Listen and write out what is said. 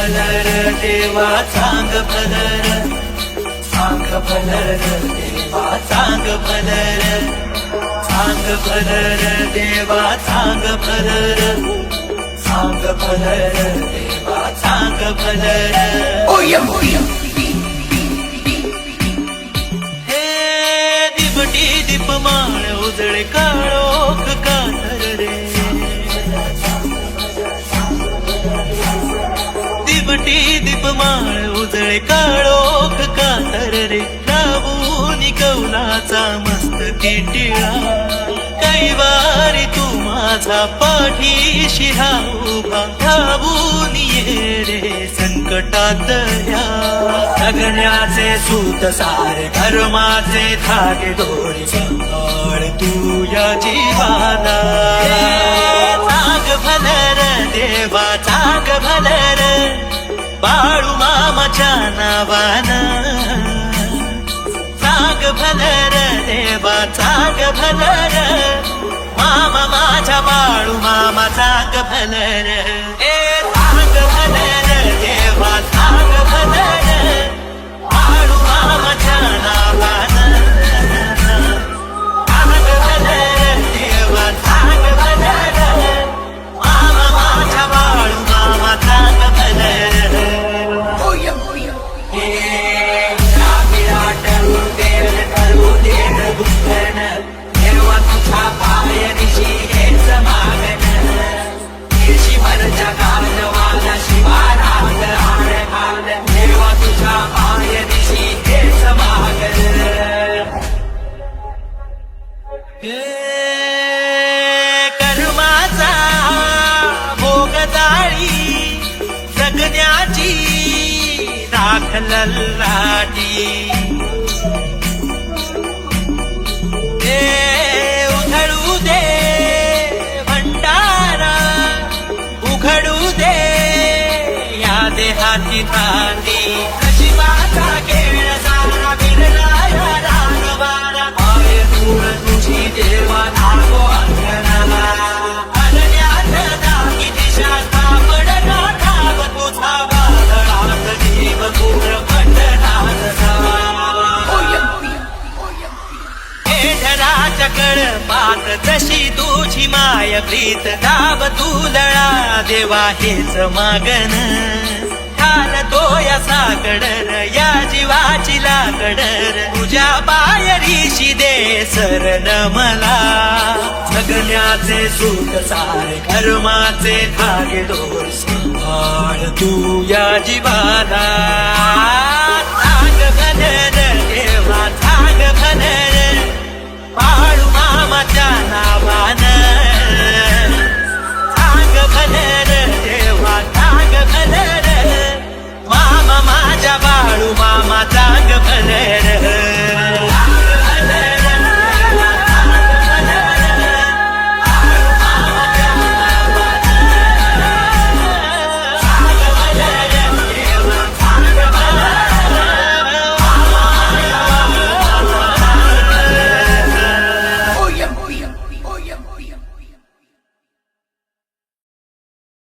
भलर देवा सांग भलर, सांग भलर देवा सांग भलर, सांग भलर देवा सांग भलर, सांग भलर देवा सांग भलर. हे दिपटी दीपमाळ उजळे काळोख कातर रे, दिपटी दीपमाळ उजळे काळोख कातर रे. लावून कौलाचा मस्तकी टिळा, कैवारी तू माझा पाठीशी उभा. धावून ये रे संकटात ह्या, जगण्याचे सूत सारे धर्माचे धागे दोरी. सांभाळ तू या जीवाला, चांग भलर देवा चांग भलर, बाळू मामाच्या नावानं. चांग भलर देवा चांग भलर, मामा माझ्या बाळू मामा चांग भलर. ए चांग भलर देवा चांग भलर, बाळू मामाच्या नावानं. चांग भलर देवा चांग भलर, मामा माझ्या बाळू मामा चांग भलर. देवा तुझा पाय दिशी हेच मागण, शिवर जगात वाला शिवारात आड घाल. देवा तुझा पाय दिशी हेच मागण. कर्माचा भोगदाळी जगण्याची दाखलल्लाटी. उघडू दे भंडारा, उघडू दे या देहाची तांडी. नशिबाचा खेळ सारा बिरला या रागवाला, पाय दूर तुझी देवा नागो अंगणाला. अनन्यात दागी दिशा सापड नाठाव तुझा वादळात जीव पूर खंडनाथ झाला. चकळ पात जशी तुझी माय प्रीत, दाब तुलळा देवा हेच मागन. घालतो या साकडर या जीवाची लाकडर, तुझ्या पायरीशी दे शरण मला. जगण्याचे सुख सारे कर्माचे धागे दोर, सांभाळ तू या जीवाला. सांग भलर देवा सांग भलर,